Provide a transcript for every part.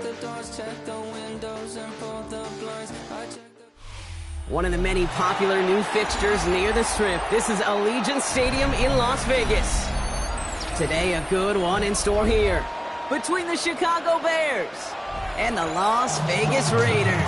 the doors, check the windows, and pull the blinds. One of the many popular new fixtures near the Strip. This is Allegiant Stadium in Las Vegas. Today, a good one in store here between the Chicago Bears and the Las Vegas Raiders.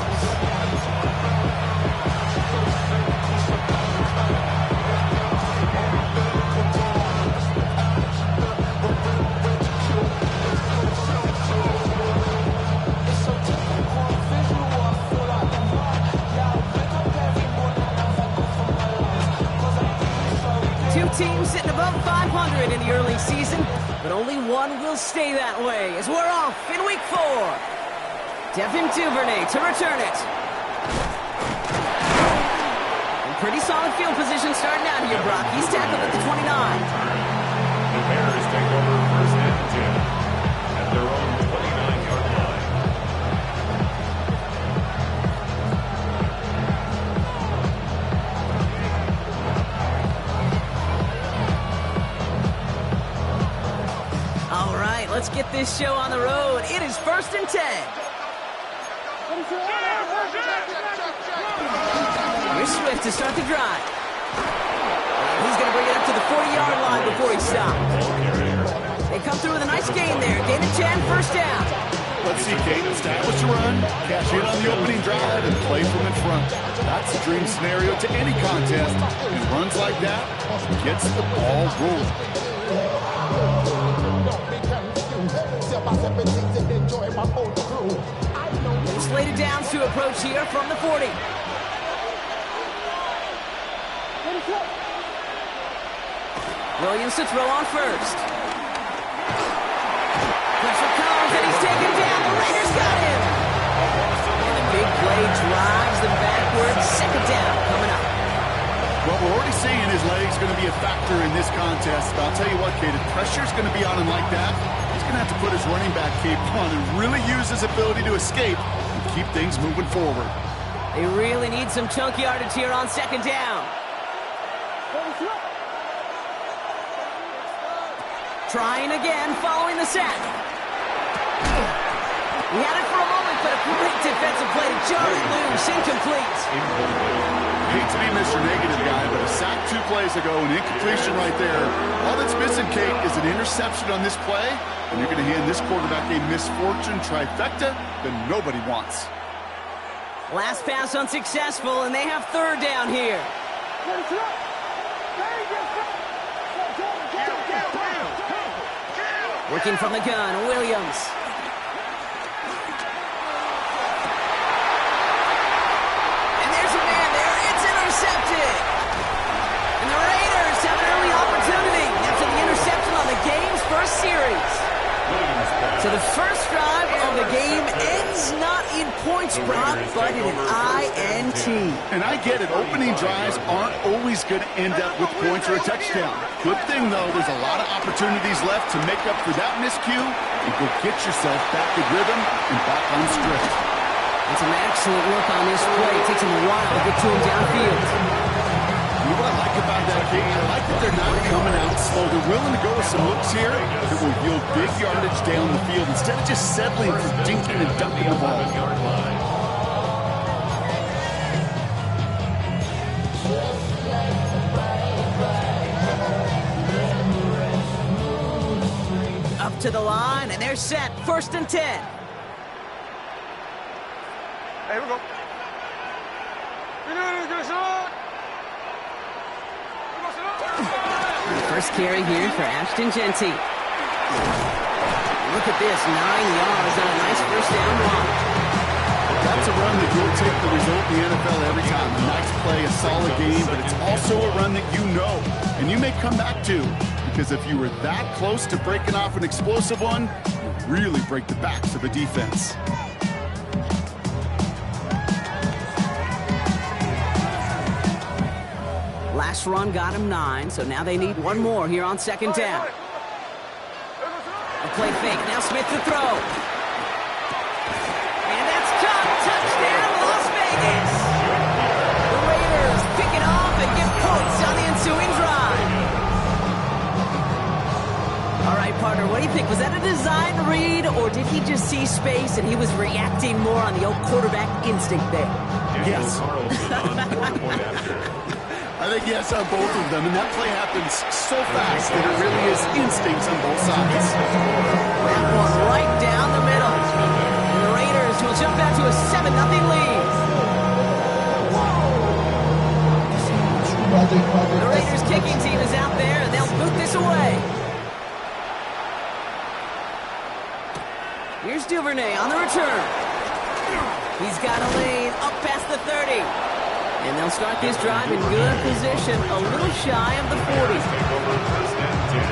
Two teams sitting above 500 in the early season, but only one will stay that way as we're off in week 4. Devin Duvernay to return it. And pretty solid field position starting out here, Brock. He's tackled at the 29. The Bears take over first and 10 at their own 29-yard line. All right, let's get this show on the road. It is first and 10. Here's Swift to start the drive. And he's going to bring it up to the 40-yard line before he stops. They come through with a nice gain there. Gain of 10, first down. Let's see Kate establish a run, cash in on the opening drive, and play from in front. That's the dream scenario to any contest. And runs like that gets the ball rolling. Slated downs to approach here from the 40. Williams to throw on first. Pressure comes and he's taken down. The Raiders got him. And the big play drives them backwards. Second down coming up. What we're already seeing his legs going to be a factor in this contest. But I'll tell you what, Kate, if pressure's going to be on him like that, he's going to have to put his running back cape on and really use his ability to escape and keep things moving forward. They really need some chunk yardage here on second down. Trying again, following the sack. He had it for a moment, but a great defensive play to Jarrett loose, incomplete. Hate to be Mr. Negative guy, but a sack 2 plays ago, an incompletion right there. All that's missing, Kate, is an interception on this play, and you're going to hand this quarterback a misfortune trifecta that nobody wants. Last pass unsuccessful, and they have third down here. Working from the gun, Williams. And there's a man there. It's intercepted. And the Raiders have an early opportunity after the interception on the game's first series. So the first drive of the game ends not in points, Brock, but in an INT. And I get it. Opening drives aren't always going to end up with points or a touchdown. Good thing, though, there's a lot of opportunities left to make up for that miscue and go get yourself back in rhythm and back on script. And some excellent work on this play. It takes them a while to get to him downfield. You know what I like about that, Kate? I like that they're not coming out slow. They're willing to go with some looks here that will yield big yardage down the field instead of just settling for dinking and dumping the ball. Up to the line, and they're set. First and 10. Hey, we go. First carry here for Ashton Jeanty. Look at this, 9 yards on a nice first down run. That's a run that you'll take the result in the NFL every time. A nice play, a solid game, but it's also a run that you know and you may come back to, because if you were that close to breaking off an explosive one, you really break the backs of a defense. Last run got him 9, so now they need one more here on second down. A play fake, now Smith to throw. And that's caught, touchdown Las Vegas. The Raiders pick it off and get points on the ensuing drive. All right, partner, what do you think? Was that a design read or did he just see space and he was reacting more on the old quarterback instinct there? Yes. I think yes on both of them, and that play happens so fast that it really is instincts on both sides. That one right down the middle. And the Raiders will jump out to a 7-0 lead. The Raiders kicking team is out there, and they'll boot this away. Here's Duvernay on the return. He's got a lane up past the 30. And they'll start this drive in good position, a little shy of the 40. Take over first and 10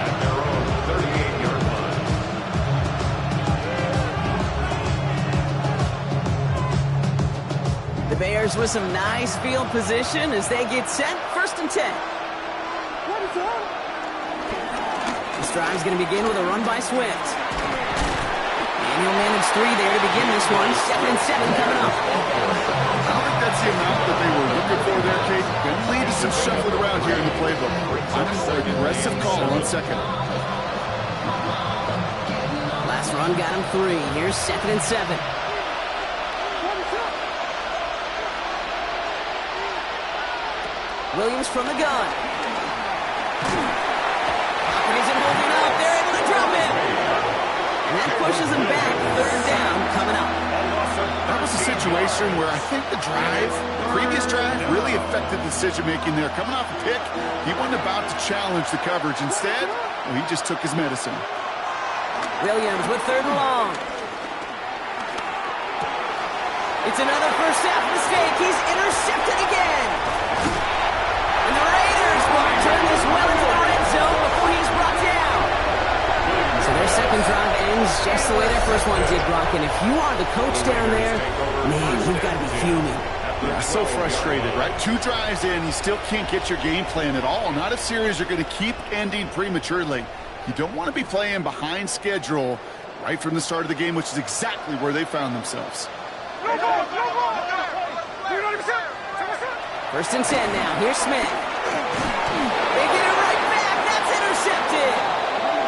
at their own 38-yard line. The Bears with some nice field position as they get set, first and 10. This drive's going to begin with a run by Swift. And he'll manage 3 there to begin this one. 2nd and 7 coming up. I don't think that's the amount that they were looking for there, Kate. Going to lead to some shuffling around here in the playbook. I'm an aggressive call on second. Last run got him 3. Here's 2nd and 7. Williams from the gun. Hopkins isn't holding up. They're able to drop him. And that pushes him back. 3rd down coming up. That was a situation where I think the previous drive, really affected the decision-making there. Coming off a pick, he wasn't about to challenge the coverage. Instead, well, he just took his medicine. Williams with 3rd and long. It's another first half mistake. He's intercepted again. And the Raiders will turn this well into the red zone before he's brought down. So their second drive ends just the way their first one did, Brock. And if you are the coach down there, man, you've got to be fuming. Yeah, so frustrated, right? 2 drives in, you still can't get your game plan at all. Not a series you're going to keep ending prematurely. You don't want to be playing behind schedule right from the start of the game, which is exactly where they found themselves. First and 10 now. Here's Smith. They get it right back. That's intercepted.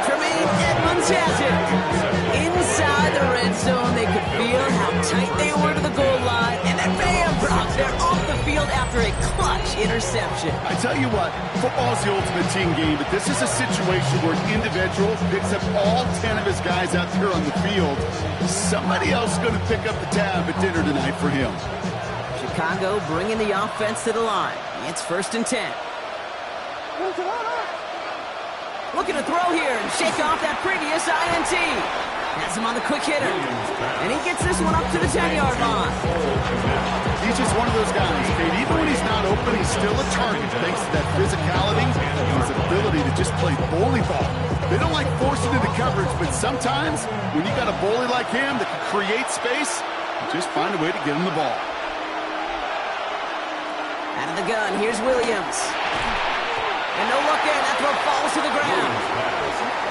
Tremaine Edmonds has it. Inside the red zone, they could feel how tight they were to the goal line. And then bam, Brock, they're off the field after a clutch interception. I tell you what, football's the ultimate team game, but this is a situation where an individual picks up all 10 of his guys out there on the field. Somebody else is going to pick up the tab at dinner tonight for him. Chicago bringing the offense to the line. It's first and 10. Looking to throw here and shake off that previous INT. Has him on the quick hitter. And he gets this one up to the 10-yard line. He's just one of those guys, Kate. Even when he's not open, he's still a target thanks to that physicality and his ability to just play bully ball. They don't like forcing into coverage, but sometimes when you got a bully like him that can create space, just find a way to get him the ball. Out of the gun, here's Williams. And no look there, that throw falls to the ground.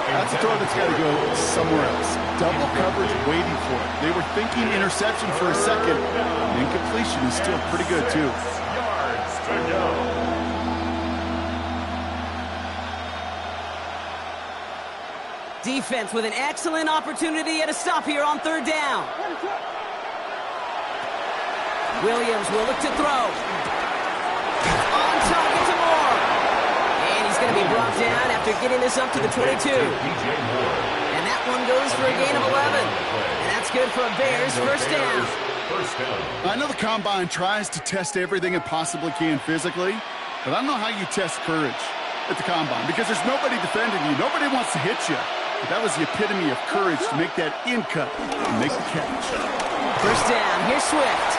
That's a throw that's got to go somewhere else. Double coverage waiting for it. They were thinking interception for a second. And incompletion is still pretty good, too. Yards to go. Defense with an excellent opportunity at a stop here on 3rd down. Williams will look to throw. On target to Moore. And he's going to be brought down after getting this up to the 22. And that one goes for a gain of 11. And that's good for a Bears first down. I know the Combine tries to test everything it possibly can physically, but I don't know how you test courage at the Combine because there's nobody defending you. Nobody wants to hit you. But that was the epitome of courage to make that in-cut and make the catch. First down. Here's Swift.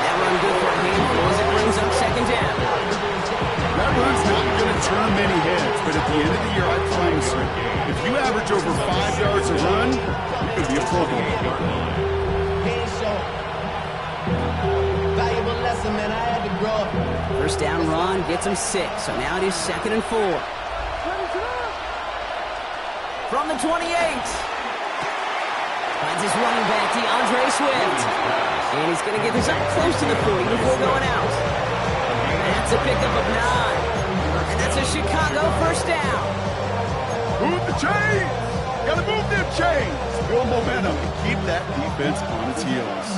That run good for a handful as it brings up 2nd down. That run's not going to turn many heads, but at the end of the year, I promise you, if you average over 5 yards a run, you could be a Pro Bowler. First down run gets him 6, so now it is 2nd and 4. From the 28. Finds his running back, DeAndre Swift. And he's going to get this up close to the 40 before going out. That's a pickup of 9. And that's a Chicago first down. Move the chain! Got to move them chains. Build momentum and keep that defense on its heels.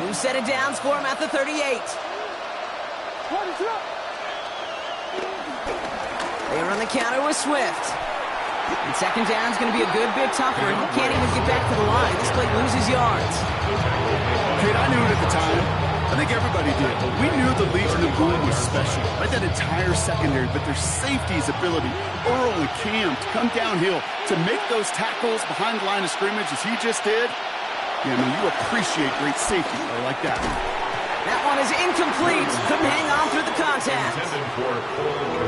New set of downs for him at the 38. They run the counter with Swift. And second down's going to be a good bit tougher. He can't even get back to the line. This play loses yards. Kate, I knew it at the time. I think everybody did. We knew the Legion of Boom was special, right? That entire secondary, but their safety's ability, Earl and Cam, to come downhill, to make those tackles behind the line of scrimmage as he just did. Yeah, I mean, you appreciate great safety play like that. That one is incomplete. Couldn't hang on through the contact.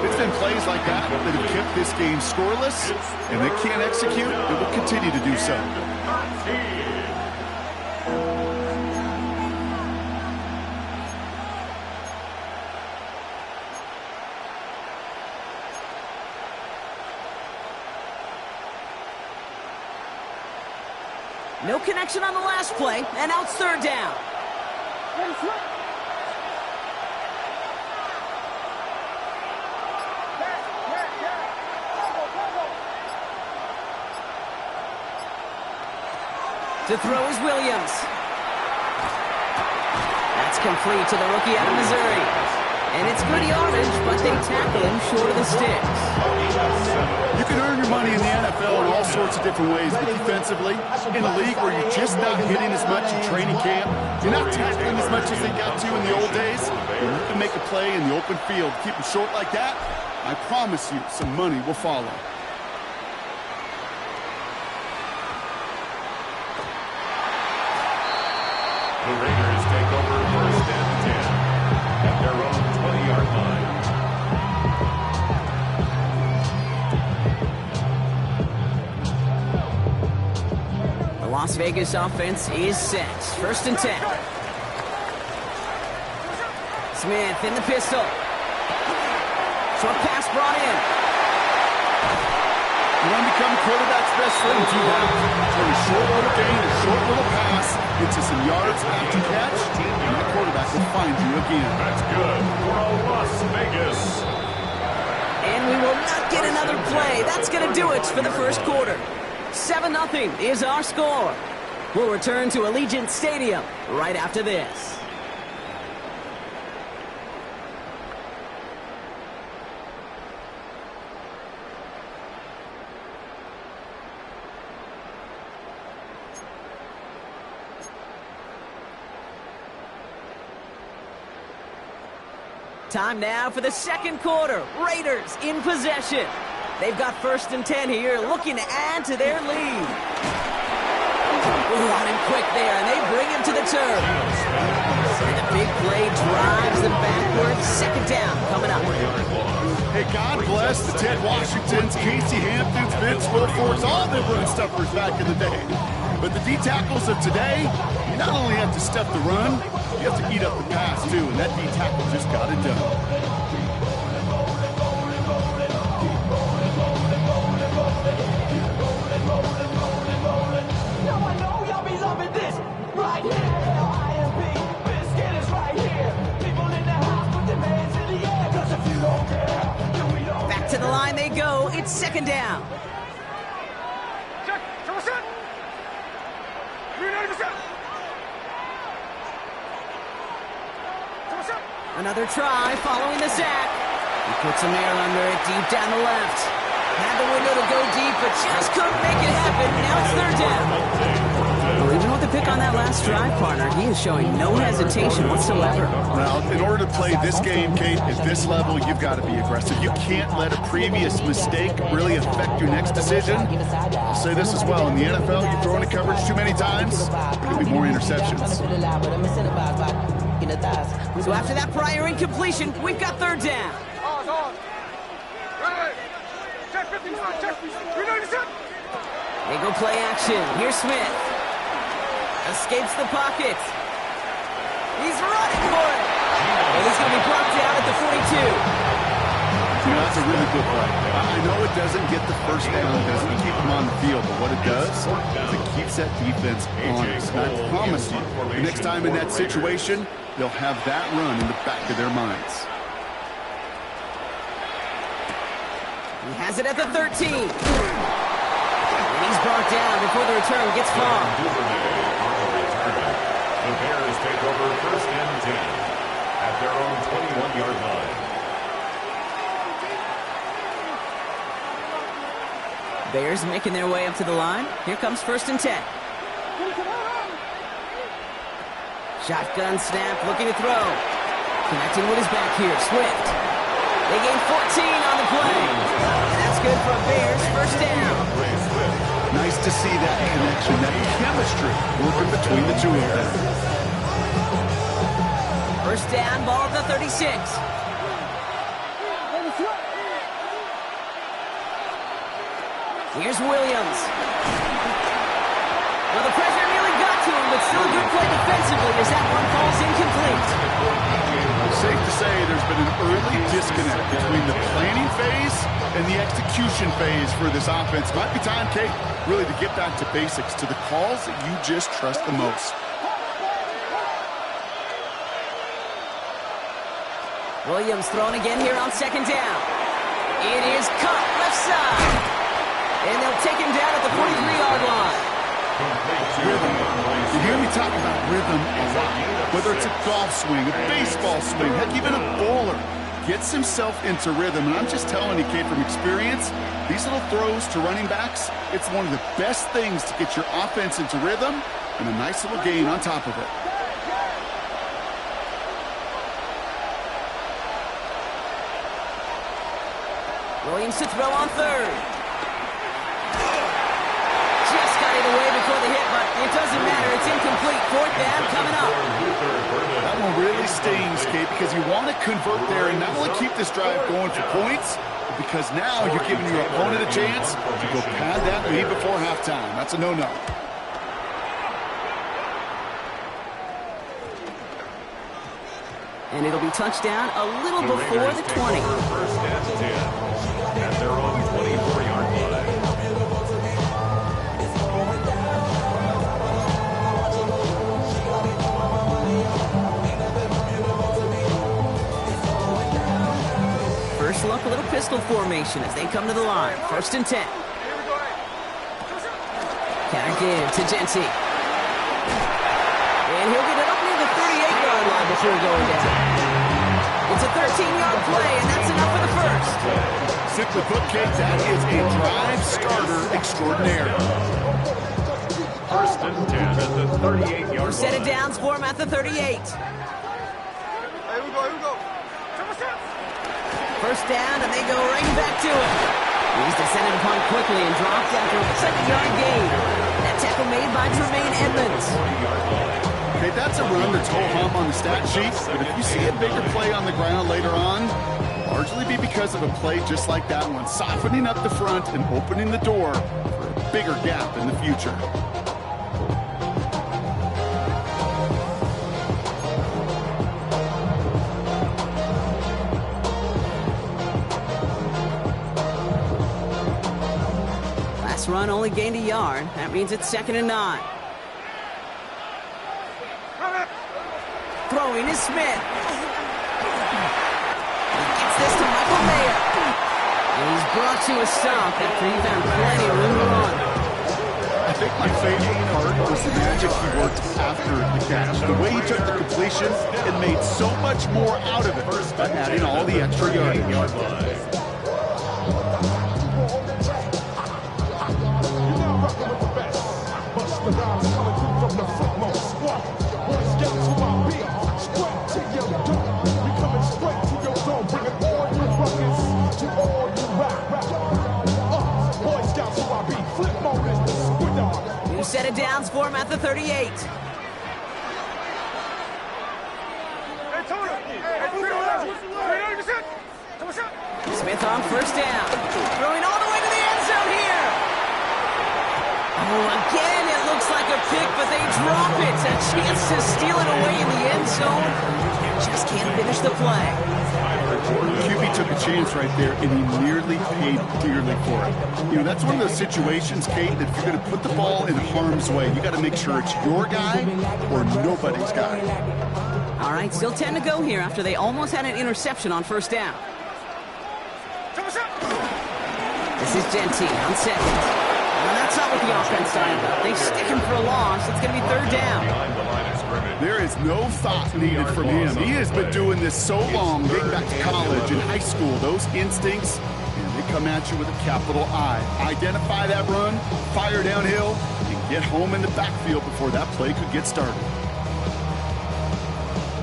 It's been plays like that that have kept this game scoreless, and they can't execute. It will continue to do so. No connection on the last play, and now it's third down. To throw is Williams. That's complete to the rookie out of Missouri. And it's good yardage, but they tackle him short of the sticks. You can earn your money in the NFL in all sorts of different ways, but defensively, in a league where you're just not hitting as much in training camp, you're not tackling as much as they got to in the old days, when you can make a play in the open field, keep them short like that, I promise you some money will follow. The Raiders take over first and 10 at their own 20-yard line. The Las Vegas offense is set. First and 10. Smith in the pistol. Short pass brought in. You want to become a quarterback's best friend, do that. Turn a short little gain, a short little pass, into some yards after catch, and that quarterback will find you again. That's good for Las Vegas. And we will not get another play. That's going to do it for the first quarter. 7-0 is our score. We'll return to Allegiant Stadium right after this. Time now for the second quarter. Raiders in possession. They've got first and 10 here, looking to add to their lead. On him quick there, and they bring him to the turf. And the big play drives them backwards. Second down coming up. Hey, God bless the Ted Washingtons, Casey Hamptons, Vince Wilforks, all them run stuffers back in the day. But the D-tackles of today, you not only have to stuff the run, you have to eat up the pass, too, and that D-tackle just got it done. Back to the line they go. It's second down. Another try following the sack. He puts a nail under it deep down the left. Had the window to go deep, but just couldn't make it happen. Now it's third down. Well, even with the pick on that last drive, partner, he is showing no hesitation whatsoever. Well, in order to play this game, Kate, at this level, you've got to be aggressive. You can't let a previous mistake really affect your next decision. I'll say this as well. In the NFL, you throw into coverage too many times, there could be more interceptions. So after that prior incompletion, we've got third down. They go play action. Here's Smith. Escapes the pocket. He's running for it. And he's going to be brought down at the 42. You know, that's a really good play. I know it doesn't get the first down, it doesn't keep them on the field, but what it does is it keeps that defense honest. And I promise you, the next time in that situation, they'll have that run in the back of their minds. He has it at the 13. And he He's brought down before the return gets far. Duvernay on the return. The Bears take over 1st and 10 at their own 21-yard line. Bears making their way up to the line. Here comes 1st and 10. Shotgun snap, looking to throw. Connecting with his back here, Swift. They gain 14 on the play. And that's good for a Bears 1st down. Nice to see that connection, that chemistry working between the two of them. 1st down, ball at the 36. Here's Williams. Well, the pressure nearly got to him, but still a good play defensively as that one falls incomplete. Safe to say there's been an early disconnect between the planning phase and the execution phase for this offense. Might be time, Kate, really to get back to basics, to the calls that you just trust the most. Williams thrown again here on 2nd down. It is cut left side. And they'll take him down at the 43-yard line. Rhythm. You hear me talk about rhythm a lot. Whether it's a golf swing, a baseball swing, heck, even a bowler gets himself into rhythm. And I'm just telling you, Kate, from experience, these little throws to running backs, it's one of the best things to get your offense into rhythm and a nice little gain on top of it. Williams to throw on 3rd. Just got it away before the hit, but it doesn't matter. It's incomplete. 4th down coming up. That one really stings, Kate, because you want to convert there and not only keep this drive going for points, but because now you're giving your opponent a chance to go pad that lead before halftime. That's a no-no. And it'll be touchdown a little before the 20. 1st and 10 at their own 24-yard line. First look, a little pistol formation as they come to the line. 1st and 10. Counter give to Genty. And he'll get it up near the 38-yard line before going down. It's a 13-yard play, and that's enough for the 1st. Simply put, Kate, that is a drive starter extraordinaire. 1st and 10 at the 38-yard Set it line. downs for him at the 38. Here we go. 1st down, and they go right back to it. He's descended upon quickly and dropped after a 2nd-yard gain. That tackle made by Tremaine Edmonds. Okay, that's a run that's ho-hum on the stat sheet, but if you see a bigger play on the ground later on, largely be because of a play just like that one, softening up the front and opening the door for a bigger gap in the future. Last run only gained a yard. That means it's 2nd and 9. Throwing is Smith. He gets this to Michael Mayer. And he's brought to a stop after he found plenty of room to run. I think my favorite part was the magic he worked after the catch. The way he took the completion and made so much more out of it by adding all the extra yardage. New set of downs for him at the 38. Smith on 1st down. Throwing all the way to the end zone here. Oh, again, it looks like a pick, but they drop it. A chance to steal it away in the end zone. Just can't finish the play. QB took a chance right there, and he nearly paid dearly for it. You know, that's one of those situations, Kate, that if you're going to put the ball in harm's way, you got to make sure it's your guy or nobody's guy. All right, still 10 to go here after they almost had an interception on 1st down. This is Genty on 2nd. And that's not what the offense signed up. They stick him for a loss. It's going to be third down. Behind the line of scrimmage. There is no thought needed from him. He has been doing this so long, dating back to college and high school. Those instincts, and they come at you with a capital I. Identify that run, fire downhill, and get home in the backfield before that play could get started.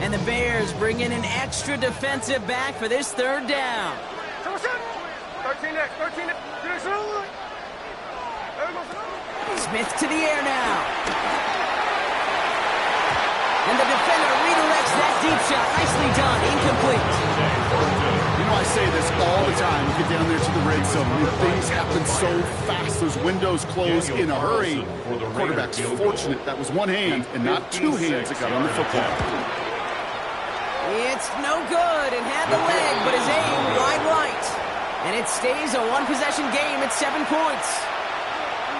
And the Bears bring in an extra defensive back for this third down. 13 next, 13 next. Smith to the air now. And the defender redirects that deep shot. Nicely done. Incomplete. You know, I say this all the time. You get down there to the red zone. Things happen so fast. Those windows close in a hurry. The quarterback's fortunate that was one hand and not two hands that got on the football. It's no good, and had the leg, but his aim wide right. And it stays a one-possession game at 7 points.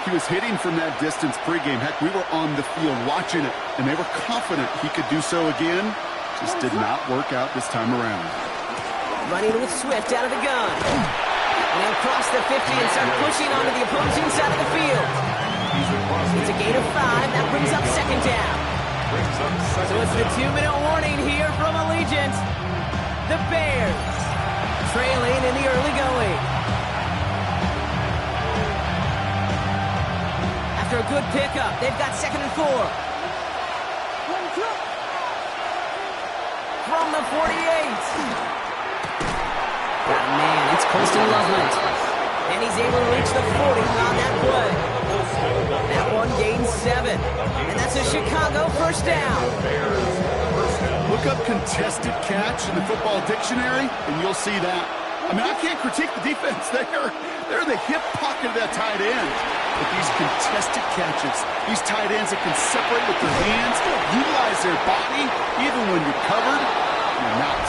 He was hitting from that distance pregame. Heck, we were on the field watching it, and they were confident he could do so again. Just did not work out this time around. Running with Swift out of the gun. And he'll cross the 50 and start pushing onto the opposing side of the field. It's a gain of 5. That brings up second down. So it's the 2-minute warning here from Allegiant. The Bears trailing in the early going. After a good pickup, they've got 2nd and 4. From the 48. Oh, man, it's Colston Loveland. And he's able to reach the 40 on that play. That one gains 7. And that's a Chicago first down. Look up contested catch in the football dictionary, and you'll see that. I mean, I can't critique the defense. They're in the hip pocket of that tight end. But these contested catches, these tight ends that can separate with their hands, utilize their body, even when you're covered, you're not.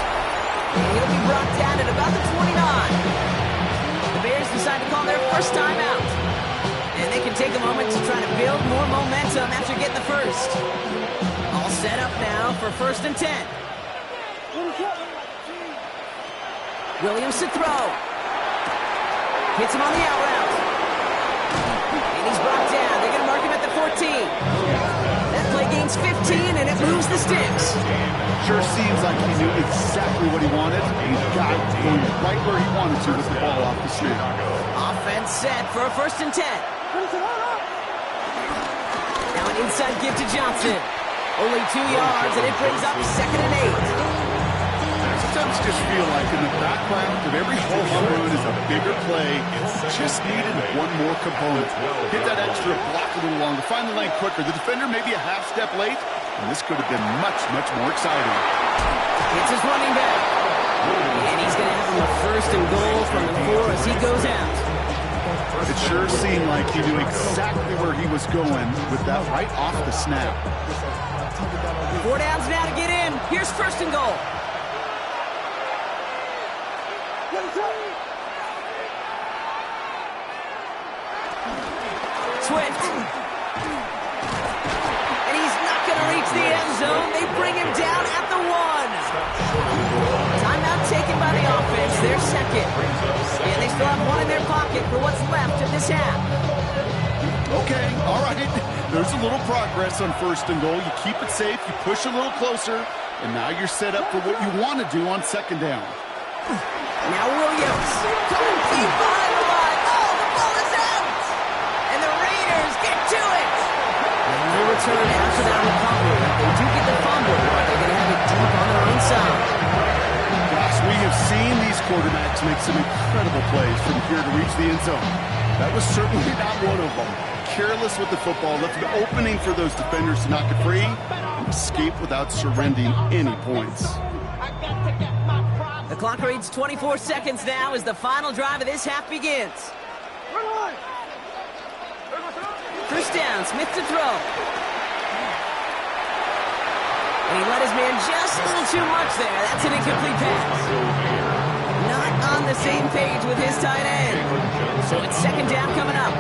He'll be brought down at about the 29. The Bears decide to call their first time out. And they can take a moment to try to build more momentum after getting the first. All set up now for 1st and 10. Williams to throw. Hits him on the out route. And he's brought down. They're going to mark him at the 14. That play gains 15, and it moves the sticks. Sure seems like he knew exactly what he wanted. He got going right where he wanted to with the ball off the snap. Offense set for a 1st and 10. Now an inside give to Johnson. Only 2 yards, and it brings up 2nd and 8. Sometimes just feel like in the background of every home run is a bigger play. Just needed one more component. Hit that extra block a little longer. Find the lane quicker. The defender maybe a half step late, and this could have been much, much more exciting. It's his running back. And he's going to have him a 1st and goal from the 4 as he goes out. It sure seemed like he knew exactly where he was going with that right off the snap. 4 downs now to get in. Here's 1st and goal. Swift. And he's not going to reach the end zone. They bring him down at the 1. Timeout taken by the offense. Their 2nd. And they still have 1 in their pocket for what's left of this half. Okay, all right. There's a little progress on 1st and goal. You keep it safe. You push a little closer. And now you're set up for what you want to do on 2nd down. Now Williams. Coming deep behind the line. Oh, the ball is out. And the Raiders get to it. And they return after that recovery. They do get the fumble, but they're going to have it deep on their own side. Gosh, we have seen these quarterbacks make some incredible plays from here to reach the end zone. That was certainly not one of them. Careless with the football, left an opening for those defenders to knock it free and escape without surrendering any points. The clock reads 24 seconds now as the final drive of this half begins. First down, Smith to throw. And he let his man just a little too much there. That's an incomplete pass. Not on the same page with his tight end. So it's 2nd down coming up.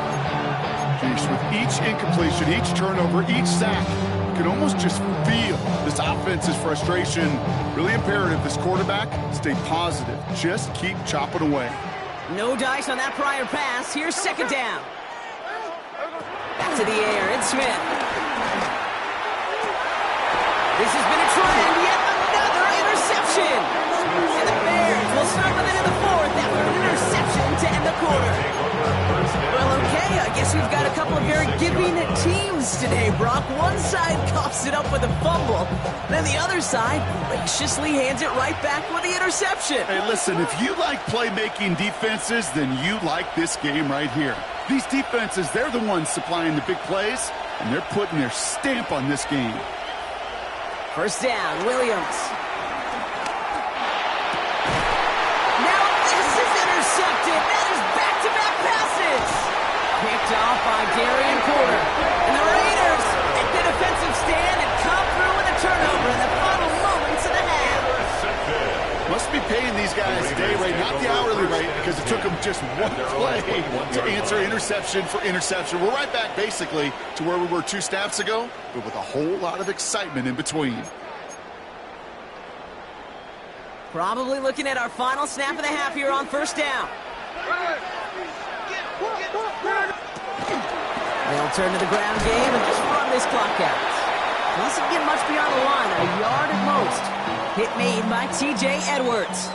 Jeez, with each incompletion, each turnover, each sack, you can almost just feel this offense's frustration. Really imperative, this quarterback, stay positive. Just keep chopping away. No dice on that prior pass. Here's 2nd down. to the air. It's Smith. This has been a trend. Yet another interception. And the Bears will start with it in the fourth after an interception to end the quarter. Well, okay, I guess we've got a couple of very giving teams today, Brock. One side coughs it up with a fumble, then the other side graciously hands it right back with the interception. Hey, listen, if you like playmaking defenses, then you like this game right here. These defenses, they're the ones supplying the big plays, and they're putting their stamp on this game. First down, Williams. Now this is intercepted. That is back-to-back passes. Picked off by Darian Porter. And the Raiders make the defensive stand and come through with a turnover in the final moments of the half. Must be paying these guys day rate, not the hourly rate, because it took them just one play to answer interception for interception. We're right back, basically, to where we were 2 snaps ago, but with a whole lot of excitement in between. Probably looking at our final snap of the half here on first down. They'll turn to the ground game and just run this clock out. Doesn't get much beyond the line, a yard at most. Hit made by T.J. Edwards.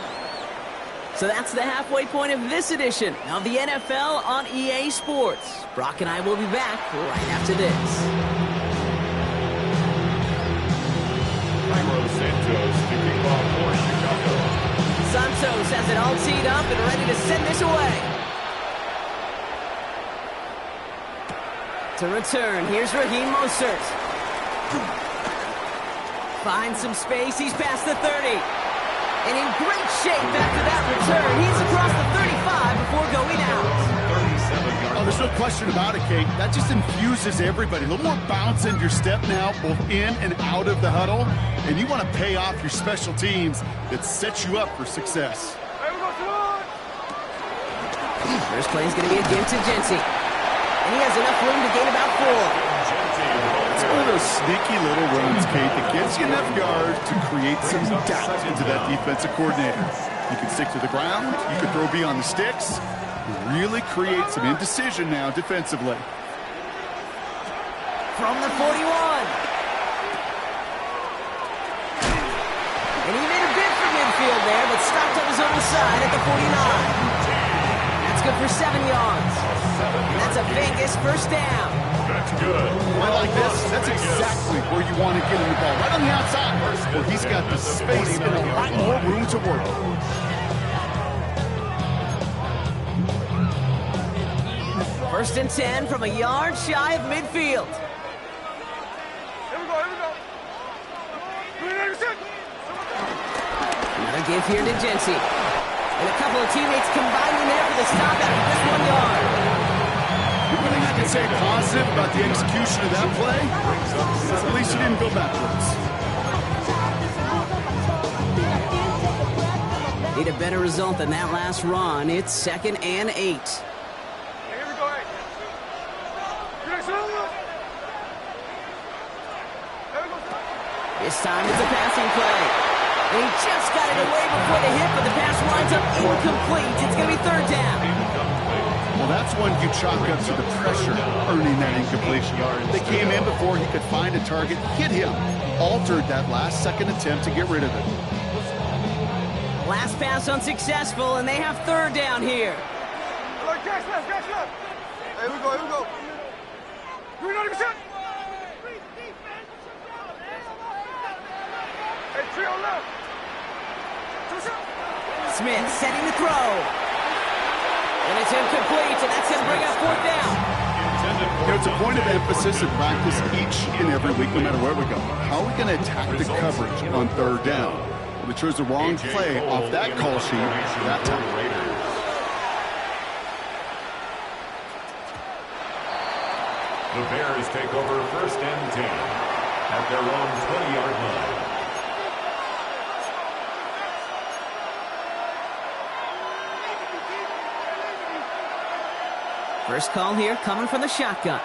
So that's the halfway point of this edition of the NFL on EA Sports. Brock and I will be back right after this. Santos kicking off for Chicago. Santos has it all teed up and ready to send this away. To return, here's Raheem Mostert. Finds some space, he's past the 30. And in great shape after that return. He's across the 35 before going out. Oh, there's no question about it, Kate. That just infuses everybody. A little more bounce in your step now, both in and out of the huddle. And you want to pay off your special teams that sets you up for success. First play is going to be against Genty. And he has enough room to gain about 4. It's one of those sneaky little runs, Kate, that gets you enough yards to create some doubt into that defensive coordinator. You can stick to the ground, you can throw beyond the sticks, and really create some indecision now defensively. From the 41. And he made a bid for midfield there, but stopped on his own side at the 49. That's good for 7 yards. And that's a Vegas first down. That's good. I like this. That's exactly where you want to get him the ball. Right on the outside, where he's got the space and a lot more room to work. First and 10 from a yard shy of midfield. Another give here to Genty. And a couple of teammates combining there for the stop after this 1 yard. The only thing I can say positive about the execution of that play is at least he didn't go backwards. Need a better result than that last run. It's 2nd and 8. This time it's a passing play. And he just got it away before the hit, but the pass winds up incomplete. It's going to be 3rd down. Well, that's when you chalk up to the pressure earning that incompletion. They came in before he could find a target, hit him, altered that last second attempt to get rid of it. Last pass unsuccessful, and they have 3rd down here. Catch left. Here we go. You're not even set. Hey, trio left. Smith setting the throw. And it's incomplete, and that's going to bring up 4th down. You know, it's a point of emphasis in practice each and every week, no matter where we go. How are we going to attack the coverage on 3rd down? Well, they chose the wrong play off that call sheet that time. The Bears take over 1st and 10 at their own 20-yard line. First call here coming from the shotgun.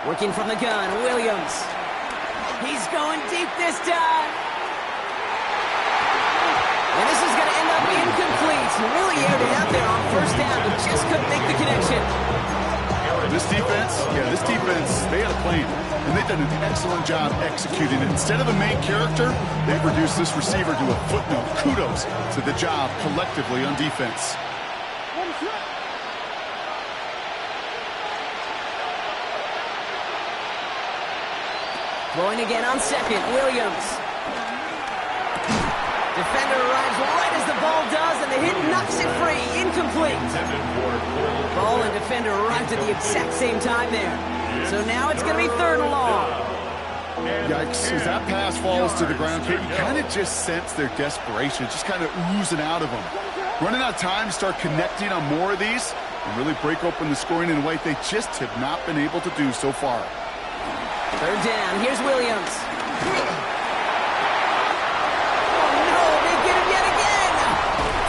Working from the gun, Williams. He's going deep this time. And this is going to end up incomplete. He really aired it out there on first down, but just couldn't make the connection. This defense, they had a plan, and they've done an excellent job executing it. Instead of a main character, they've reduced this receiver to a footnote. Kudos to the job collectively on defense. Going again on second, Williams. Defender arrives right as the ball does, and the hit knocks it free. Incomplete. Ball and defender arrived at the exact same time there. So now it's going to be 3rd and long. Yikes, as that pass falls to the ground, Kate, you kind of just sense their desperation, just kind of oozing out of them. Running out of time to start connecting on more of these and really break open the scoring in a way they just have not been able to do so far. 3rd down, here's Williams.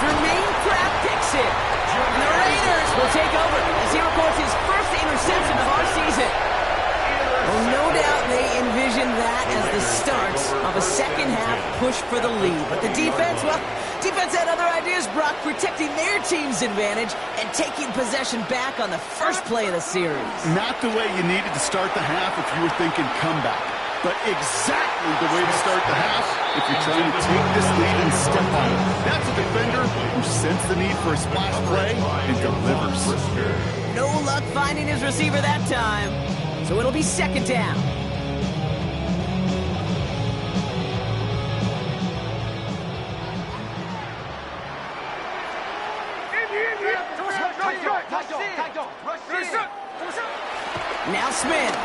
Jermaine Pratt picks it. And the Raiders will take over as he records his first interception of our season. Well, no doubt they envisioned that as the start of a second-half push for the lead. But the defense, well, defense had other ideas, Brock, protecting their team's advantage and taking possession back on the first play of the series. Not the way you needed to start the half if you were thinking comeback, but exactly the way to start the half if you're trying to take this lead and step on it. That's a defender who sensed the need for a splash play and delivers. No luck finding his receiver that time, so it'll be 2nd down. Now Smith.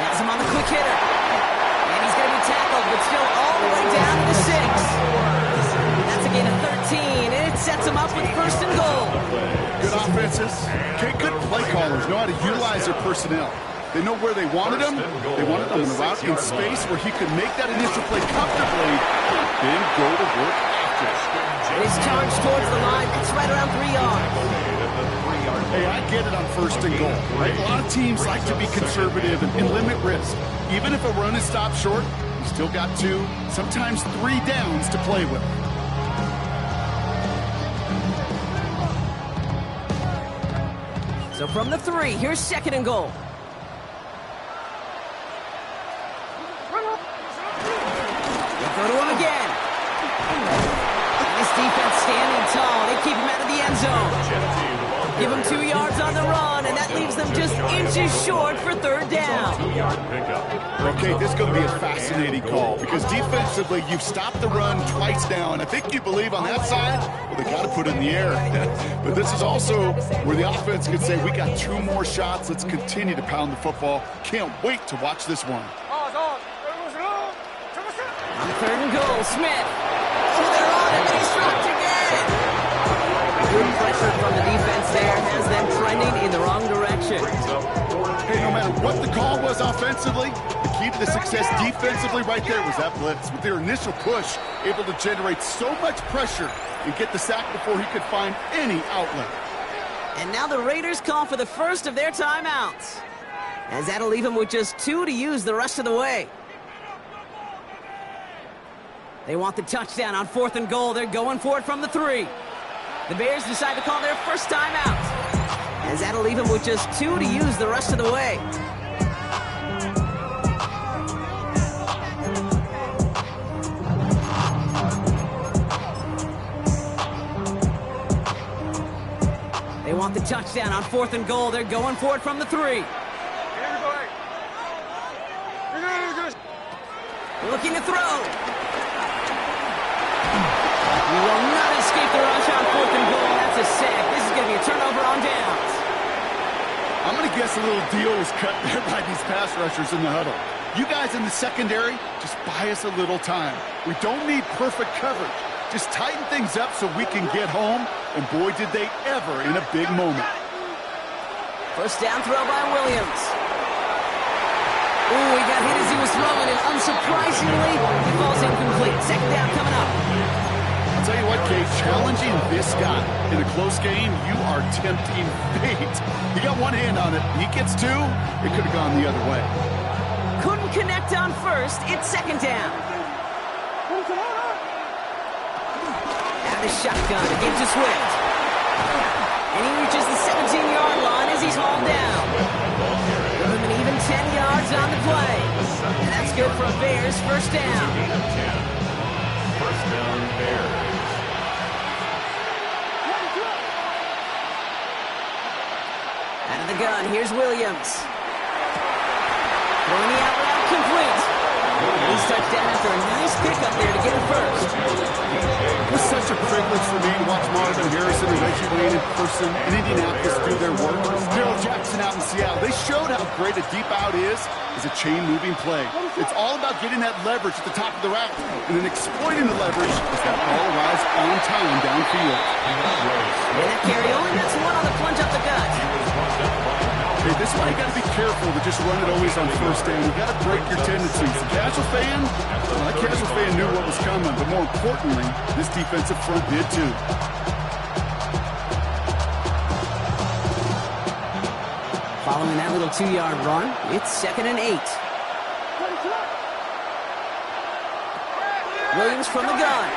Has him on the quick hitter. And he's going to be tackled, but still all the way down to the 6. That's a gain of 13, and it sets him up with 1st and goal. Good offenses. Okay, good play callers know how to utilize their personnel. They know where they wanted him. They wanted him in a route in space where he could make that initial play comfortably, then go to work after. And his charge towards the line, it's right around 3 yards. Hey, I get it on 1st and goal, right? A lot of teams like to be conservative and limit risk. Even if a run is stopped short, you still got 2, sometimes 3 downs to play with. So from the 3, here's 2nd and goal. They'll go to him again. Nice defense standing tall. They keep him out of the end zone. Give him 2 yards on the run, and that leaves them just inches short for 3rd down. Okay, this is going to be a fascinating call because defensively, you've stopped the run twice now, and I think you believe on that side, well, they got to put it in the air. But this is also where the offense could say, we got 2 more shots. Let's continue to pound the football. Can't wait to watch this one. On 3rd and goal, Smith. Oh, they're on him, and he's dropped again. Good pressure from the defense there has them trending in the wrong direction. Hey, no matter what the call was offensively, the key to the success defensively right there was that blitz. With their initial push, able to generate so much pressure and get the sack before he could find any outlet. And now the Raiders call for the first of their timeouts, as that'll leave them with just 2 to use the rest of the way. They want the touchdown on 4th and goal. They're going for it from the 3. The Bears decide to call their first timeout, as that'll leave them with just 2 to use the rest of the way. They want the touchdown on 4th and goal. They're going for it from the 3. Looking to throw. He will not escape the rush on 4th and goal. That's a sack. This is going to be a turnover on downs. I'm going to guess a little deal was cut there by these pass rushers in the huddle. You guys in the secondary, just buy us a little time. We don't need perfect coverage. Just tighten things up so we can get home, and boy, did they ever in a big moment. First down throw by Williams. Ooh, he got hit as he was throwing, and unsurprisingly, he falls incomplete. 2nd down coming up. I'll tell you what, Kate, challenging this guy in a close game, you are tempting fate. He got one hand on it. He gets 2, it could have gone the other way. couldn't connect on first. It's second down. Out of the shotgun, a game to Swift. And he reaches the 17-yard line as he's hauled down. Give him an even 10 yards on the play. And that's good for a Bears first down. First down, Bears. Out of the gun, here's Williams. Throwing the out route complete. He's touchdown after a nice pickup there to get it first. It was such a privilege for me to watch Marvin Harrison and Reggie Wayne in person in Indianapolis do their work. Daryl Jackson out in Seattle, they showed how great a deep out is as a chain-moving play. It's all about getting that leverage at the top of the route and then exploiting the leverage as that ball arrives on time downfield. And that carry only gets one on the plunge up the gut. Hey, this is why you got to be careful to just run it always on first down. You got to break your tendencies. The casual fan, well, that casual fan knew what was coming, but more importantly, this defensive front did too. Following that little 2-yard run, it's 2nd and 8. Williams from the gun.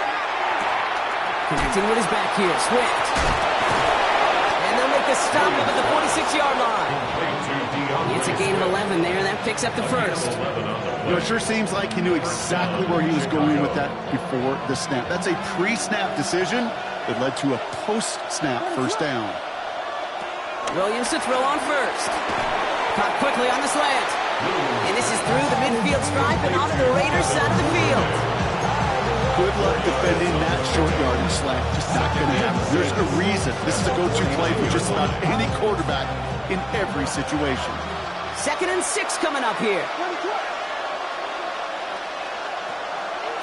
Connecting with his back here, Swift. And they'll make the stop up at the 46-yard line. It's a gain of 11 there, and that picks up the first. You know, it sure seems like he knew exactly where he was going with that before the snap. That's a pre-snap decision that led to a post-snap first down. Williams to throw on first. Caught quickly on the slant. And this is through the midfield stripe and onto the Raiders' side of the field. Good luck defending that short yardage slant. Just not going to happen. There's a reason. This is a go-to play for just about any quarterback in every situation. 2nd and 6 coming up here.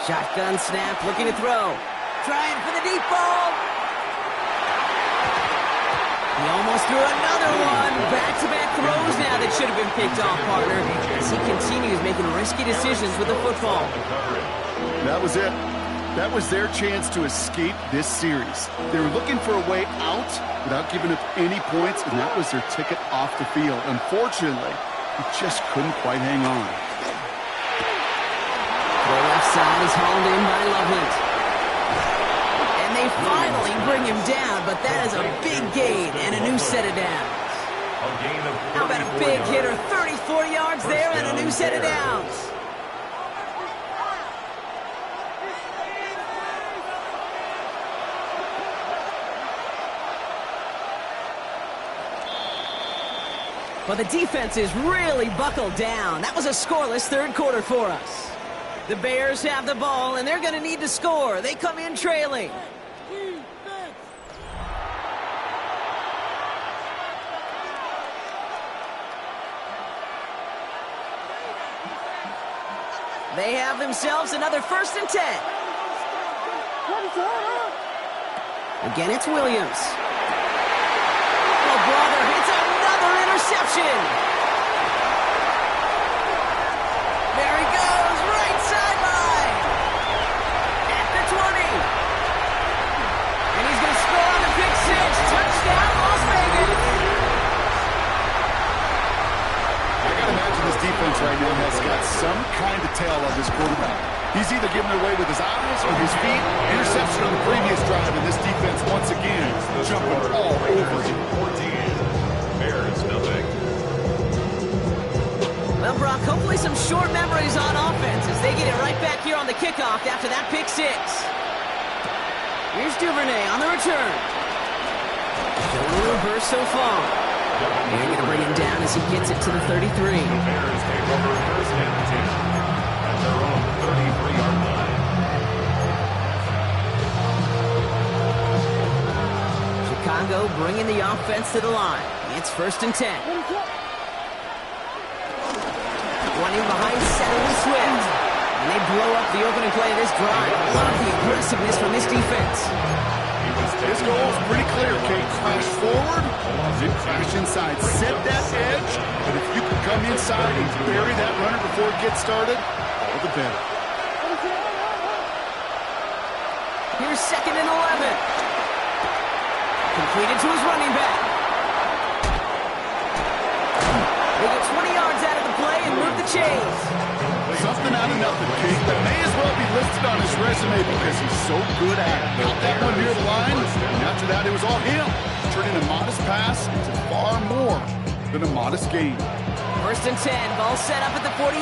Shotgun snap, looking to throw. Trying for the deep ball. He almost threw another one. Back-to-back throws now that should have been picked off, partner, as he continues making risky decisions with the football. That was it. That was their chance to escape this series. They were looking for a way out without giving up any points, and that was their ticket off the field. Unfortunately, he just couldn't quite hang on. The left side is hauled in by Loveland. And they finally bring him down, but that is a big gain and a new set of downs. How about a big hitter, 34 yards there and a new set of downs. But the defense is really buckled down. That was a scoreless third quarter for us. The Bears have the ball, and they're going to need to score. They come in trailing. They have themselves another 1st and 10. Again, it's Williams. Oh, brother, it's another interception. There he goes, right sideline. At the 20. And he's going to score on the pick six. Touchdown, Las Vegas. I got to imagine this defense right now has got some kind of tail on this quarterback. He's either giving it away with his eyes or his feet. Interception on the previous drive, and this defense once again jumping all over him. 14. Bears, nothing. Well, Brock, hopefully some short memories on offense as they get it right back here on the kickoff after that pick six. Here's Duvernay on the return. Showing a reverse so far. They're going to bring him down as he gets it to the 33. The Bears take over first and 10 at their own 33-yard line. Chicago bringing the offense to the line. It's 1st and 10. Running behind center with Swift. And they blow up the opening play of this drive. Love the aggressiveness from this defense. His goal is pretty clear, Kate. Crash forward, then crash inside. Set that edge, and if you can come inside and bury that runner before it gets started, all the better. Here's 2nd and 11. Completed to his running back. They get 20 yards out of the play and move the chains. Something out of nothing, Kate. That may as well be listed on his resume because he's so good at it. Got that one near the line, and after that, it was all him. Turning a modest pass into far more than a modest gain. 1st and 10, ball set up at the 48.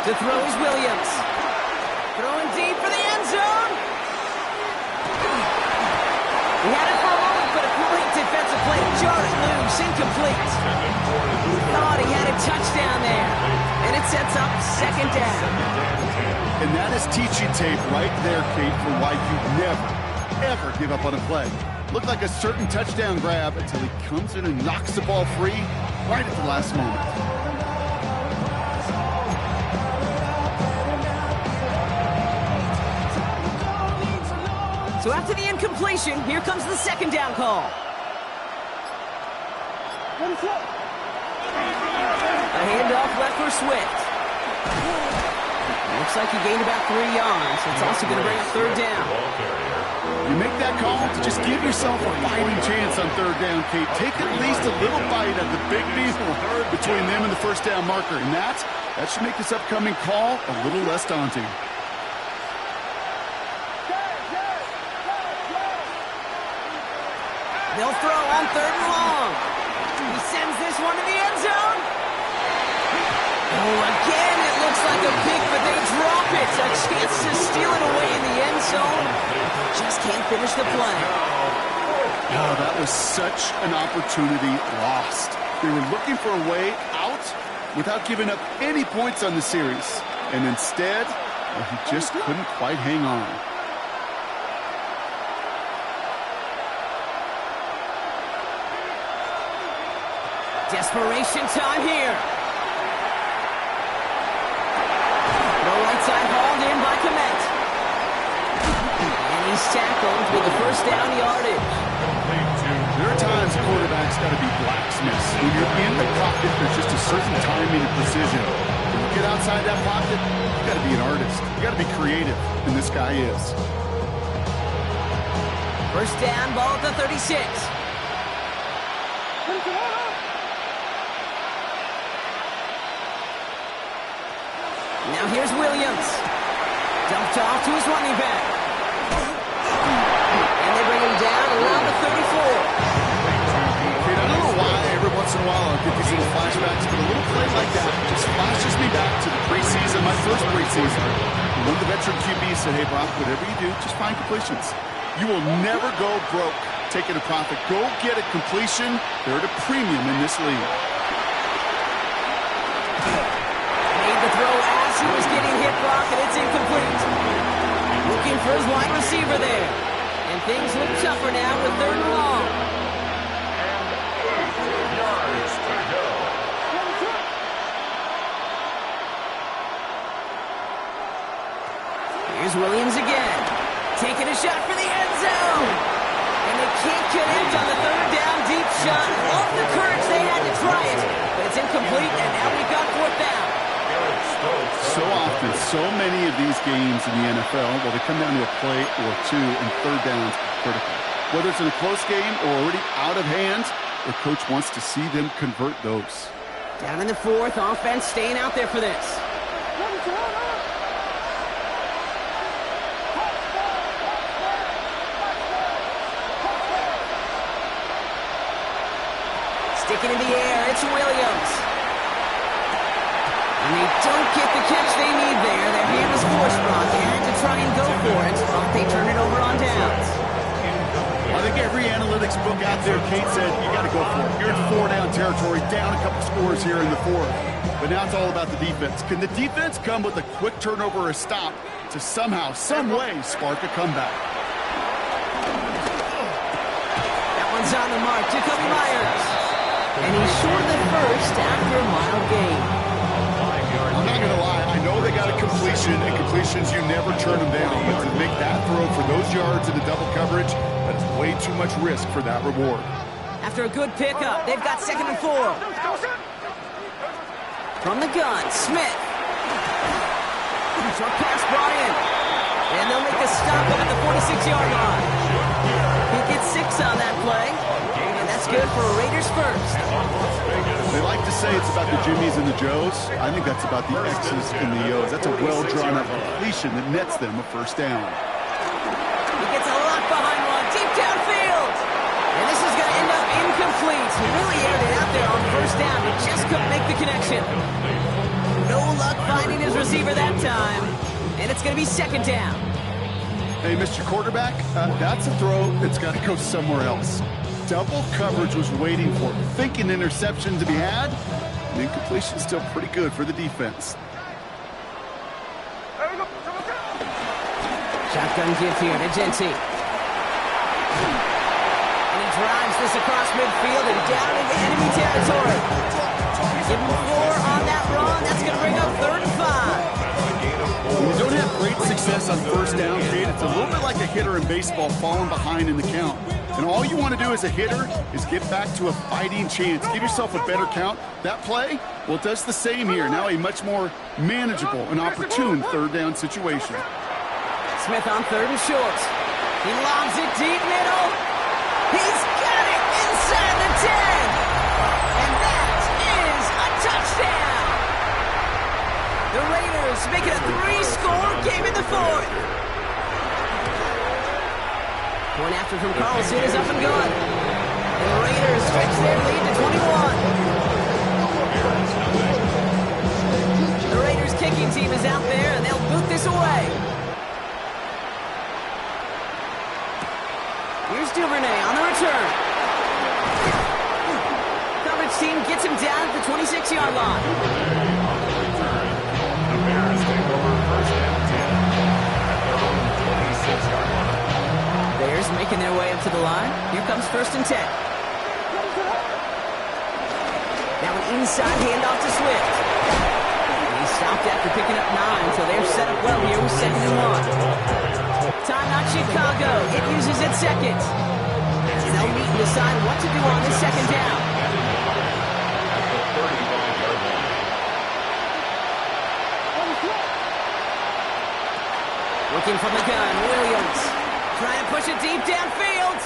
To throw is Williams. Throwing deep for the end zone. He had it for a moment, but a great defensive play to jar it loose. Incomplete. Thought he had a touchdown there. And it sets up 2nd down. And that is teaching tape right there, Kate, for why you never, ever give up on a play. Looked like a certain touchdown grab until he comes in and knocks the ball free right at the last moment. So after the incompletion, here comes the 2nd down call. A handoff left for Swift. Looks like he gained about 3 yards. It's also going to bring up 3rd down. You make that call to just give yourself a fighting chance on 3rd down, Kate. Take at least a little bite of the big deal between them and the 1st down marker. And that should make this upcoming call a little less daunting. They'll throw on 3rd and long. He sends this one to the end zone. Oh, again, it looks like a pick, but they drop it. A chance to steal it away in the end zone. Just can't finish the play. Oh, that was such an opportunity lost. They were looking for a way out without giving up any points on the series. And instead, well, he just couldn't quite hang on. Desperation time here. The right side hauled in by Kmet. And he's tackled with the 1st down yardage. There are times quarterbacks got to be blacksmiths. When you're in the pocket, there's just a certain timing and precision. When you get outside that pocket, you got to be an artist. You got to be creative, and this guy is. 1st down, ball at the 36. Now here's Williams. Dumped off to his running back. And they bring him down around the 34. Kate, I don't know why every once in a while I get these little flashbacks, but a little play like that just flashes me back to the preseason, my first preseason. One of the veteran QBs said, hey, Brock, whatever you do, just find completions. You will never go broke taking a profit. Go get a completion. They're at a premium in this league. Made the throw as he was getting hit, Brock, and it's incomplete. Looking for his wide receiver there. And things look tougher now with 3rd and long. Here's Williams again. Taking a shot for the end zone. And they can't connect on the 3rd down deep shot. Love the courage they had to try it. But it's incomplete, and now we've got 4th down. So often, so many of these games in the NFL, well, they come down to a play or two, and 3rd down's critical. Whether it's in a close game or already out of hand, the coach wants to see them convert those. Down in the 4th, offense staying out there for this. Sticking in the air, it's Williams. And they don't get the catch they need there. Their hand was forced, Brock. They had to try and go for it, but they turn it over on downs. I think every analytics book out there, Kate said, you got to go for it. You're in 4-down territory, down a couple scores here in the 4th. But now it's all about the defense. Can the defense come with a quick turnover or a stop to somehow, some way, spark a comeback? That one's on the mark. Jacoby Myers. And he's short the 1st after a mild gain. I'm not going to lie. I know they got a completion, and completions, you never turn them down. But to make that throw for those yards into double coverage, that is way too much risk for that reward. After a good pickup, they've got 2nd and 4. From the gun, Smith. Short pass brought in. And they'll make a stop up at the 46-yard line. He gets 6 on that play. And that's good for a Raiders first. They like to say it's about the Jimmies and the Joes. I think that's about the X's and the O's. That's a well-drawn-up completion that nets them a first down. He gets a lock behind one, deep downfield. And this is going to end up incomplete. He really aired it out there on first down, but just couldn't make the connection. No luck finding his receiver that time. And it's going to be second down. Hey, Mr. Quarterback, that's a throw that's got to go somewhere else. Double coverage was waiting for it. Thinking interception to be had. And incompletion still pretty good for the defense. Shotgun give here to Gentry. And he drives this across midfield and down into enemy territory. Give him 4 on that run. That's going to bring up 3rd and 5. When you don't have great success on first down, Kate, it's a little bit like a hitter in baseball falling behind in the count. And all you want to do as a hitter is get back to a fighting chance. Give yourself a better count. That play, well, it does the same here. Now a much more manageable and opportune 3rd down situation. Smith on 3rd and short. He lobs it deep middle. He's got it inside the 10. And that is a touchdown. The Raiders make it a 3-score game in the 4th. Point after from Carlson is up and good. And the Raiders stretch their lead to 21. The Raiders kicking team is out there, and they'll boot this away. Here's Duvernay on the return. Coverage team gets him down at the 26-yard line. The Bears take over first and 10 at their own 26-yard line. Bears making their way up to the line. Here comes 1st and 10. Now an inside handoff to Swift. And he stopped after picking up 9, so they're set up well here with 2nd and 1. Timeout Chicago. It uses its 2nd. And they'll meet and decide what to do on this 2nd down. Looking from the gun, Williams. Trying to push it deep downfield.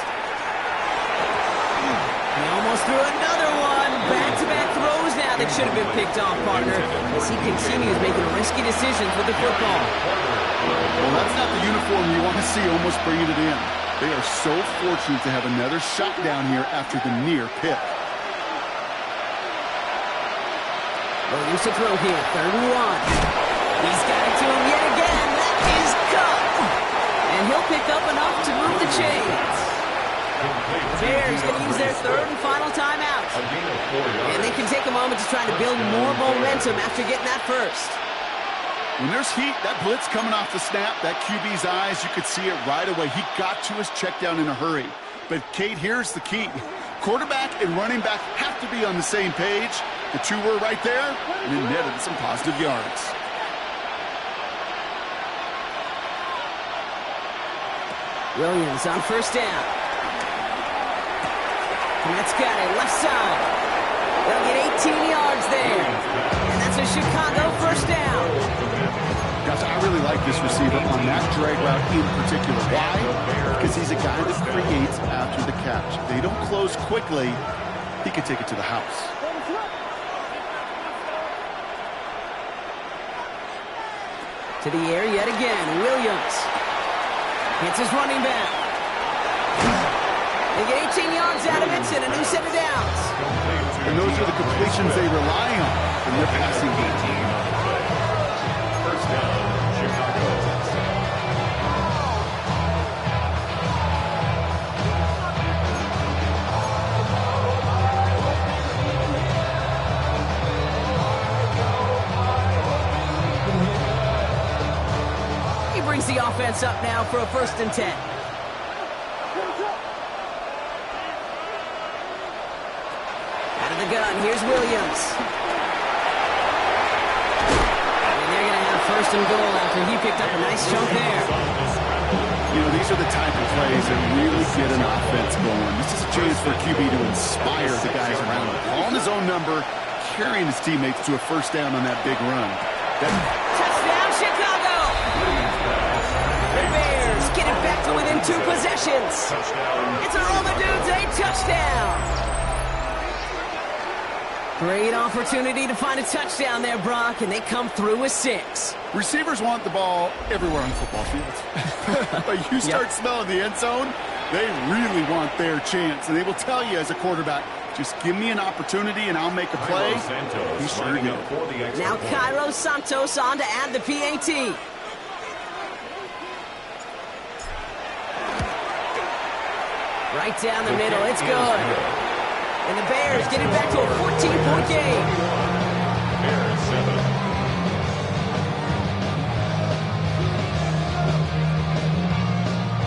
He almost threw another one. Back-to-back throws now that should have been picked off, partner, as he continues making risky decisions with the football. Well, that's not the uniform you want to see almost bringing it in. They are so fortunate to have another shot down here after the near pick. Williams to throw here, 3rd and 1. He's got it to him yet again. That is cut. And he'll pick up enough to move the chains. The Bears going to use their 3rd and final timeout. And they can take a moment to try to build more momentum after getting that first. When there's heat, that blitz coming off the snap, that QB's eyes, you could see it right away. He got to his check down in a hurry. But, Kate, here's the key. Quarterback and running back have to be on the same page. The two were right there, and it netted some positive yards. Williams on 1st down. That's got it, left side. They'll get 18 yards there. And that's a Chicago 1st down. Gosh, I really like this receiver on that drag route in particular. Why? Because he's a guy that creates after the catch. They don't close quickly. He can take it to the house. To the air yet again, Williams. Hits his running back. They get 18 yards out of it and a new set of downs. And those are the completions they rely on in their passing game. 1st down, Chicago. He brings the offense up now for a 1st and 10. The gun, here's Williams. And they're going to have 1st and goal after he picked up a nice chunk there. You know, these are the type of plays that really get an offense going. This is a chance for QB to inspire the guys around him. Calling his own number, carrying his teammates to a 1st down on that big run. Touchdown, Chicago! The Bears get it back to within 2 possessions. It's a Roma Dudes, a touchdown! Great opportunity to find a touchdown there, Brock, and they come through with 6. Receivers want the ball everywhere on football fields. But you start smelling the end zone, they really want their chance. And they will tell you as a quarterback, just give me an opportunity and I'll make a play. He sure did. Now Cairo Santos on to add the PAT. Right down the middle, it's good. And the Bears get it back to a 14-point game. Bears 7.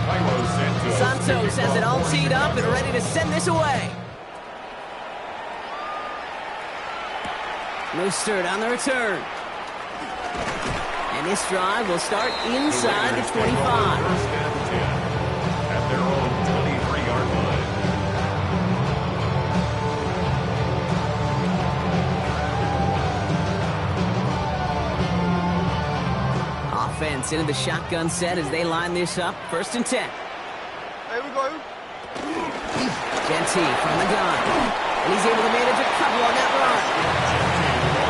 Cairo Santos has it all teed up and ready to send this away. Mostert on the return. And this drive will start inside the 25. First and 10 at their own 23-yard line. Offense into the shotgun set as they line this up. 1st and 10. Here we go. Genty from the gun. And he's able to manage a couple on that run.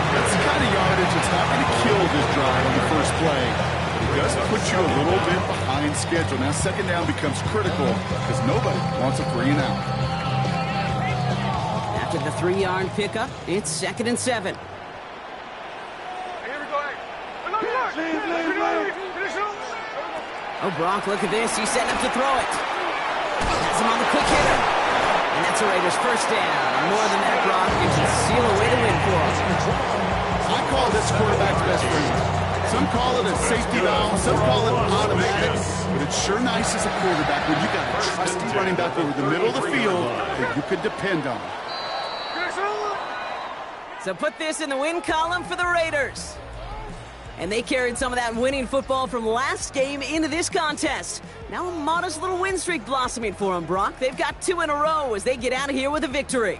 That's the kind of yardage that's not going to kill this drive on the first play. But it does put you a little bit behind schedule. Now 2nd down becomes critical because nobody wants a 3 and out. After the 3-yard pickup, it's 2nd and 7. Oh, Brock, look at this. He's setting up to throw it. Has him on the quick hitter. And that's a Raiders 1st down. More than that, Brock, you can seal a way to win for us. I call this quarterback's best friend. Some call it a safety valve, some call it automatic. But it's sure nice as a quarterback when you got a trusty running back over the middle of the field that you could depend on. So put this in the win column for the Raiders. And they carried some of that winning football from last game into this contest. Now a modest little win streak blossoming for them, Brock. They've got 2 in a row as they get out of here with a victory.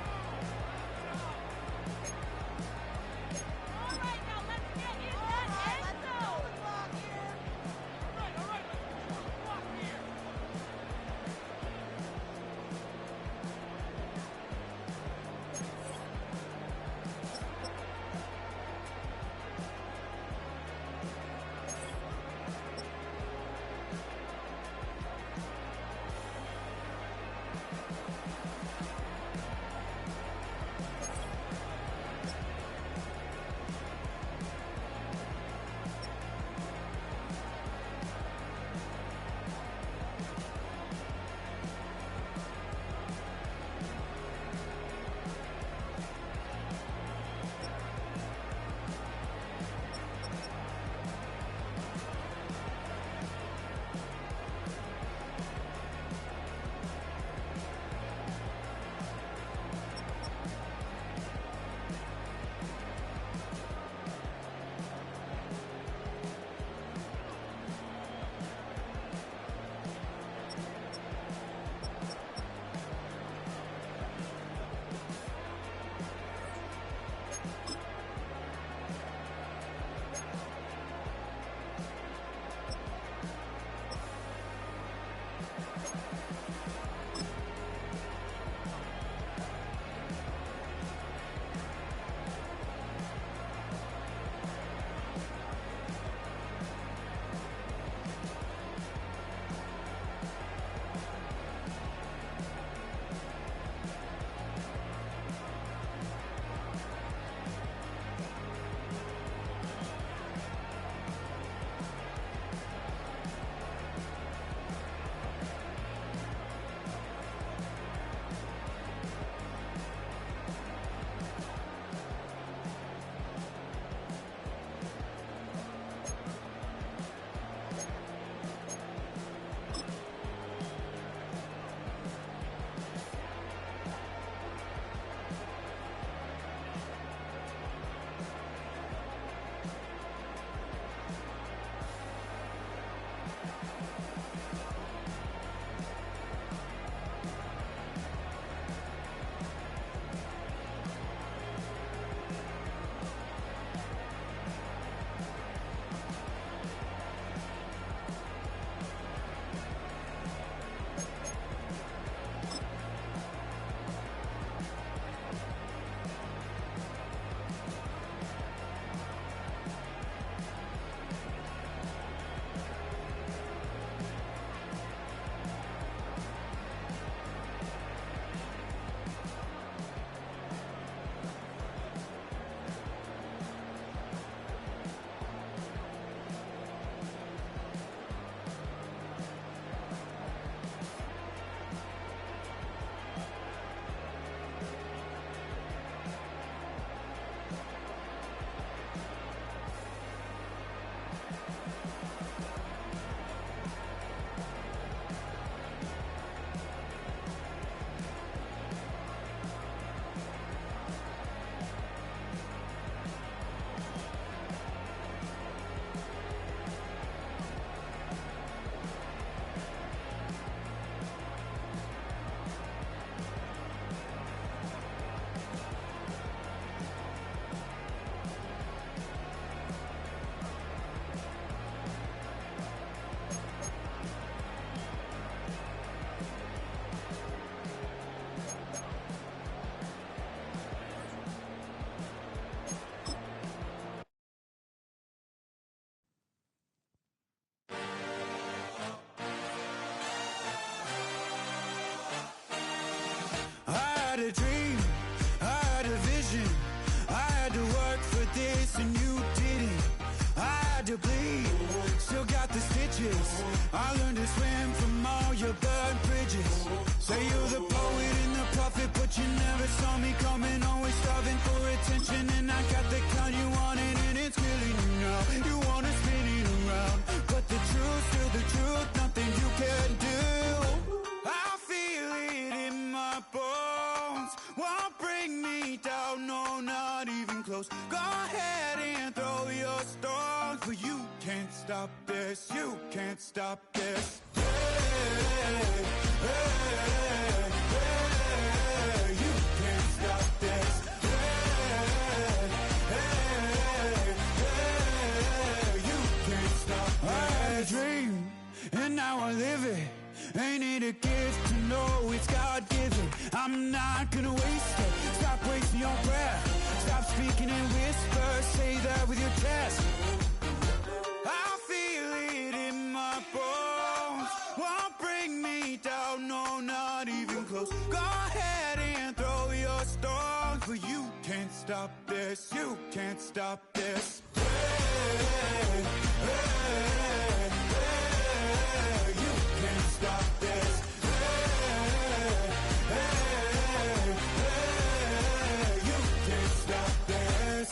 riches. I learned to swim from all your burnt bridges. Say you're the poet and the prophet, but you never saw me coming. Always starving for attention, and I got the kind you wanted, and it's killing you now. You wanna spin it around, but the truth's still the truth, nothing you can do. I feel it in my bones, won't bring me down, no, not even close. Go ahead and throw your stones, but you can't stop this, you can't stop this. Hey, hey, hey, you can't stop this. Hey, hey, hey, you can't stop this. I had a dream, and now I live it. Ain't it a gift to know it's God-given? I'm not gonna waste it. Stop wasting your breath. Stop speaking in whispers. Say that with your chest. I feel it in my bones, won't bring me down, no, not even close. Go ahead and throw your stones, but you can't stop this, you can't stop this. Hey, hey, hey, you can't stop this. Hey, hey, hey, you can't stop this.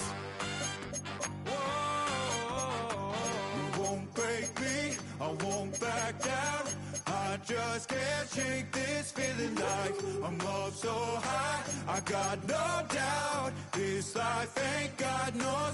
I won't back down. I just can't shake this feeling like I'm up so high. I got no doubt this life ain't got no